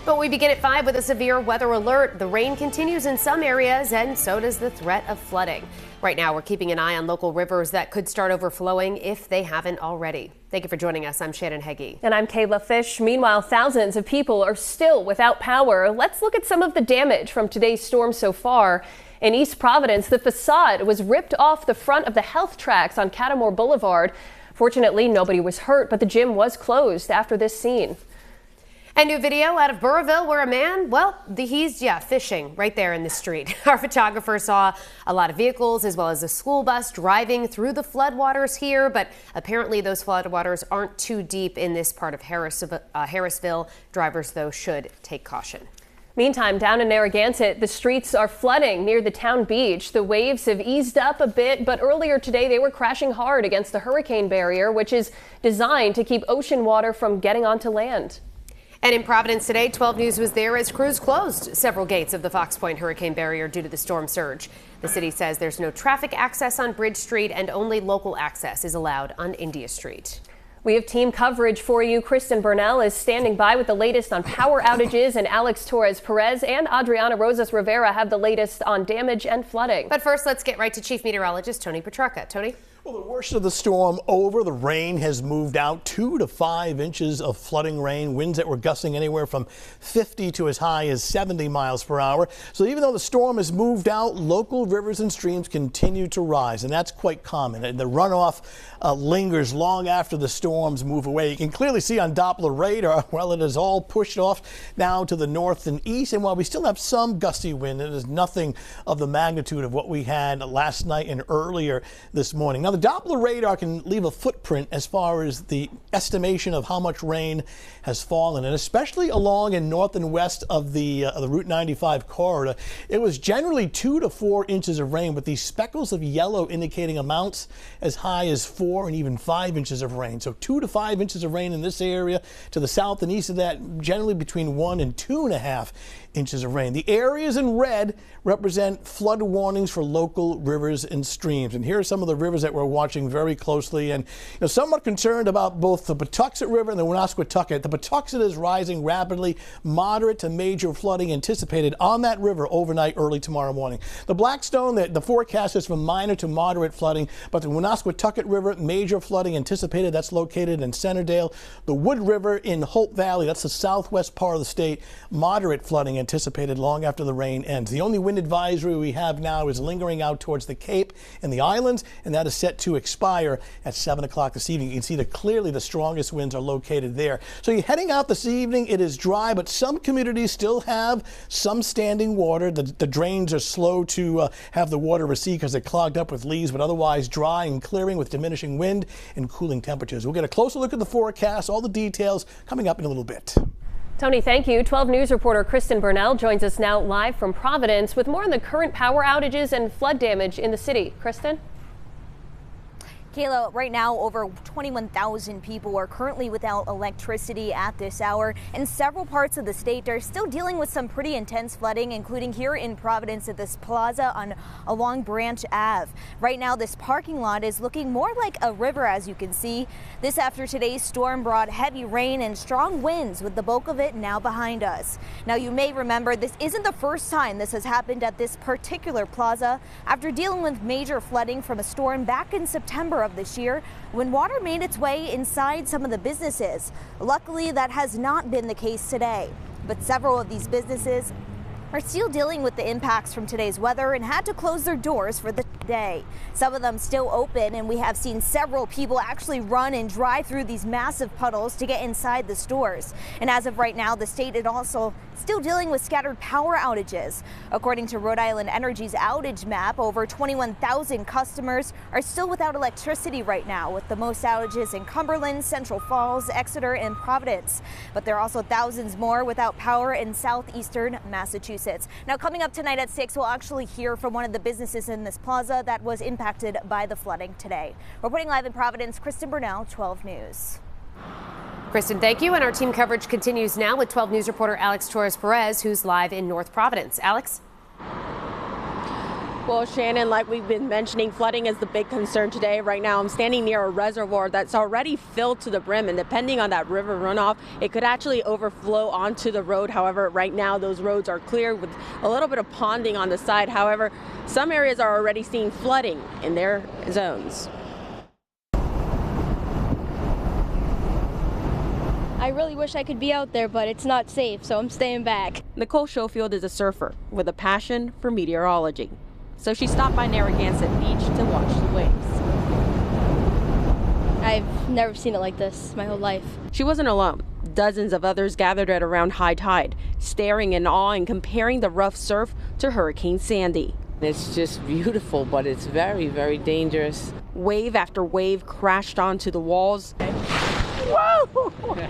But we begin at 5 with a severe weather alert. The rain continues in some areas, and so does the threat of flooding. Right now, we're keeping an eye on local rivers that could start overflowing if they haven't already. Thank you for joining us. I'm Shannon Heggie. And I'm Kayla Fish. Meanwhile, thousands of people are still without power. Let's look at some of the damage from today's storm so far. In East Providence, the facade was ripped off the front of the health tracks on Catamore Boulevard. Fortunately, nobody was hurt, but the gym was closed after this scene. A new video out of Burrillville where a man, he's fishing right there in the street. Our photographer saw a lot of vehicles as well as a school bus driving through the floodwaters here, but apparently those floodwaters aren't too deep in this part of Harrisville. Drivers, though, should take caution. Meantime, down in Narragansett, the streets are flooding near the town beach. The waves have eased up a bit, but earlier today they were crashing hard against the hurricane barrier, which is designed to keep ocean water from getting onto land. And in Providence today, 12 News was there as crews closed several gates of the Fox Point hurricane barrier due to the storm surge. The city says there's no traffic access on Bridge Street and only local access is allowed on India Street. We have team coverage for you. Kristen Burnell is standing by with the latest on power outages, and Alex Torres-Perez and Adriana Rosas Rivera have the latest on damage and flooding. But first, let's get right to Chief Meteorologist Tony Petrarca. Tony? Well, the worst of the storm over. The rain has moved out. 2 to 5 inches of flooding rain. Winds that were gusting anywhere from 50 to as high as 70 miles per hour. So even though the storm has moved out, local rivers and streams continue to rise, and that's quite common. And the runoff lingers long after the storms move away. You can clearly see on Doppler radar, well, it is all pushed off now to the north and east. And while we still have some gusty wind, it is nothing of the magnitude of what we had last night and earlier this morning. Now, the Doppler radar can leave a footprint as far as the estimation of how much rain has fallen, and especially along and north and west of the Route 95 corridor. It was generally 2 to 4 inches of rain, with these speckles of yellow indicating amounts as high as 4 and even 5 inches of rain. So 2 to 5 inches of rain in this area. To the south and east of that, generally between 1 and 2.5 inches of rain. The areas in red represent flood warnings for local rivers and streams. And here are some of the rivers that we're watching very closely, and somewhat concerned about both the Patuxent River and the Woonasquatucket. The Patuxent is rising rapidly. Moderate to major flooding anticipated on that river overnight, early tomorrow morning. The Blackstone, the forecast is from minor to moderate flooding, but the Woonasquatucket River, major flooding anticipated. That's located in Centerdale. The Wood River in Hope Valley, that's the southwest part of the state, moderate flooding anticipated long after the rain ends. The only wind advisory we have now is lingering out towards the Cape and the islands, and that is set to expire at 7 o'clock this evening. You can see that clearly the strongest winds are located there. So you're heading out this evening. It is dry, but some communities still have some standing water. The drains are slow to have the water recede because they're clogged up with leaves, but otherwise dry and clearing with diminishing wind and cooling temperatures. We'll get a closer look at the forecast, all the details coming up in a little bit. Tony, thank you. 12 News reporter Kristen Burnell joins us now live from Providence with more on the current power outages and flood damage in the city. Kristen? Kayla, right now over 21,000 people are currently without electricity at this hour, and several parts of the state are still dealing with some pretty intense flooding, including here in Providence at this plaza along Branch Ave. Right now, this parking lot is looking more like a river, as you can see. This after today's storm brought heavy rain and strong winds, with the bulk of it now behind us. Now, you may remember this isn't the first time this has happened at this particular plaza. After dealing with major flooding from a storm back in September of this year, when water made its way inside some of the businesses. Luckily, that has not been the case today, but several of these businesses are still dealing with the impacts from today's weather and had to close their doors for the day. Some of them still open, and we have seen several people actually run and drive through these massive puddles to get inside the stores. And as of right now, the state is also still dealing with scattered power outages. According to Rhode Island Energy's outage map, over 21,000 customers are still without electricity right now, with the most outages in Cumberland, Central Falls, Exeter, and Providence. But there are also thousands more without power in southeastern Massachusetts. Now, coming up tonight at 6, we'll actually hear from one of the businesses in this plaza that was impacted by the flooding today. Reporting live in Providence, Kristen Burnell, 12 News. Kristen, thank you. And our team coverage continues now with 12 News reporter Alex Torres-Perez, who's live in North Providence. Alex? Well, Shannon, like we've been mentioning, flooding is the big concern today. Right now, I'm standing near a reservoir that's already filled to the brim, and depending on that river runoff, it could actually overflow onto the road. However, right now, those roads are clear with a little bit of ponding on the side. However, some areas are already seeing flooding in their zones. I really wish I could be out there, but it's not safe, so I'm staying back. Nicole Schofield is a surfer with a passion for meteorology. So she stopped by Narragansett Beach to watch the waves. I've never seen it like this my whole life. She wasn't alone. Dozens of others gathered at around high tide, staring in awe and comparing the rough surf to Hurricane Sandy. It's just beautiful, but it's very, very dangerous. Wave after wave crashed onto the walls. Whoa!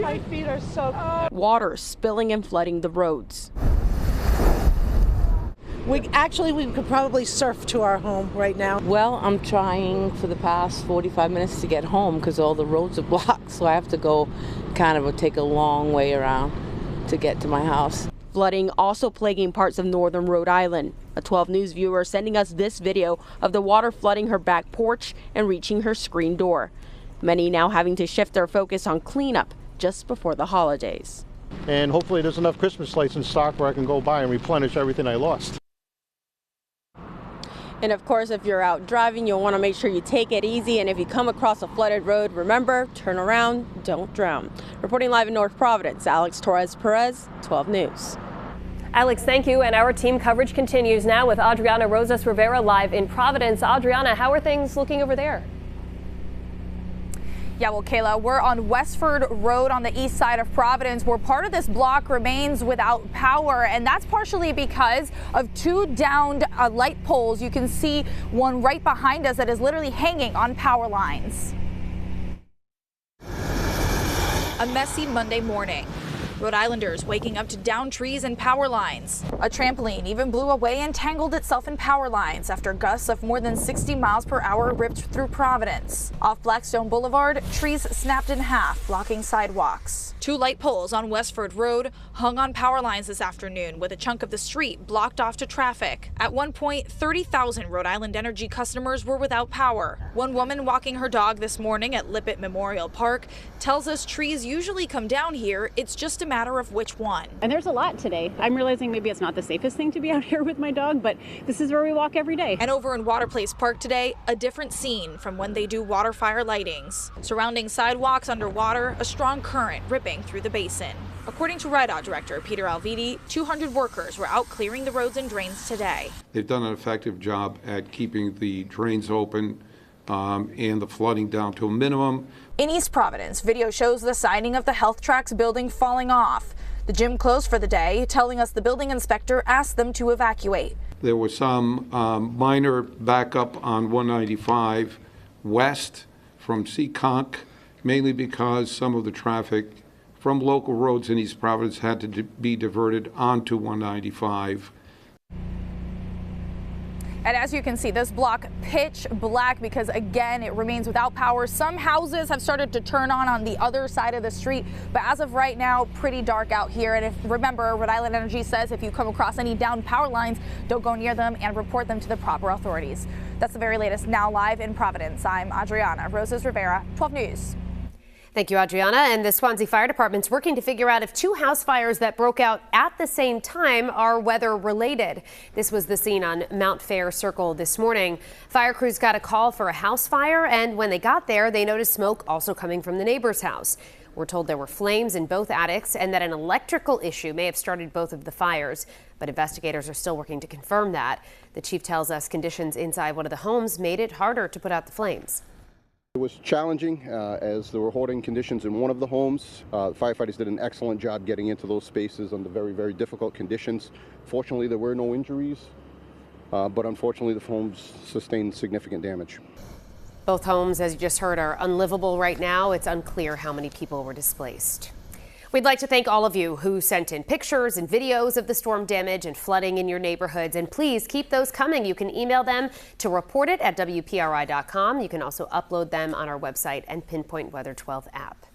My feet are soaked. Water spilling and flooding the roads. We could probably surf to our home right now. Well, I'm trying for the past 45 minutes to get home because all the roads are blocked, so I have to go take a long way around to get to my house. Flooding also plaguing parts of northern Rhode Island. A 12 News viewer sending us this video of the water flooding her back porch and reaching her screen door. Many now having to shift their focus on cleanup just before the holidays. And hopefully there's enough Christmas lights in stock where I can go by and replenish everything I lost. And of course, if you're out driving, you'll want to make sure you take it easy. And if you come across a flooded road, remember, turn around, don't drown. Reporting live in North Providence, Alex Torres-Perez, 12 News. Alex, thank you. And our team coverage continues now with Adriana Rosas Rivera live in Providence. Adriana, how are things looking over there? Yeah, well, Kayla, we're on Westford Road on the east side of Providence, where part of this block remains without power, and that's partially because of two downed light poles. You can see one right behind us that is literally hanging on power lines. A messy Monday morning. Rhode Islanders waking up to downed trees and power lines. A trampoline even blew away and tangled itself in power lines after gusts of more than 60 miles per hour ripped through Providence. Off Blackstone Boulevard, trees snapped in half, blocking sidewalks. Two light poles on Westford Road hung on power lines this afternoon, with a chunk of the street blocked off to traffic. At one point, 30,000 Rhode Island Energy customers were without power. One woman walking her dog this morning at Lippett Memorial Park tells us trees usually come down here. It's just a matter of which one. And there's a lot today. I'm realizing maybe it's not the safest thing to be out here with my dog, but this is where we walk every day. And over in Water Place Park today, a different scene from when they do water fire lightings. Surrounding sidewalks underwater, a strong current ripping through the basin. According to RIDOT Director Peter Alviti, 200 workers were out clearing the roads and drains today. They've done an effective job at keeping the drains open and the flooding down to a minimum. In East Providence, video shows the siding of the Health Tracks building falling off. The gym closed for the day, telling us the building inspector asked them to evacuate. There was some minor backup on 195 west from Seekonk, mainly because some of the traffic from local roads in East Providence had to be diverted onto 195. And as you can see, this block pitch black because, again, it remains without power. Some houses have started to turn on the other side of the street, but as of right now, pretty dark out here. And remember, Rhode Island Energy says if you come across any downed power lines, don't go near them and report them to the proper authorities. That's the very latest now live in Providence. I'm Adriana Rosas Rivera, 12 News. Thank you, Adriana. And the Swansea Fire Department's working to figure out if two house fires that broke out at the same time are weather related. This was the scene on Mount Fair Circle this morning. Fire crews got a call for a house fire, and when they got there, they noticed smoke also coming from the neighbor's house. We're told there were flames in both attics and that an electrical issue may have started both of the fires, but investigators are still working to confirm that. The chief tells us conditions inside one of the homes made it harder to put out the flames. It was challenging as there were hoarding conditions in one of the homes. The firefighters did an excellent job getting into those spaces under very, very difficult conditions. Fortunately, there were no injuries, but unfortunately, the homes sustained significant damage. Both homes, as you just heard, are unlivable right now. It's unclear how many people were displaced. We'd like to thank all of you who sent in pictures and videos of the storm damage and flooding in your neighborhoods. And please keep those coming. You can email them to reportit@WPRI.com. You can also upload them on our website and Pinpoint Weather 12 app.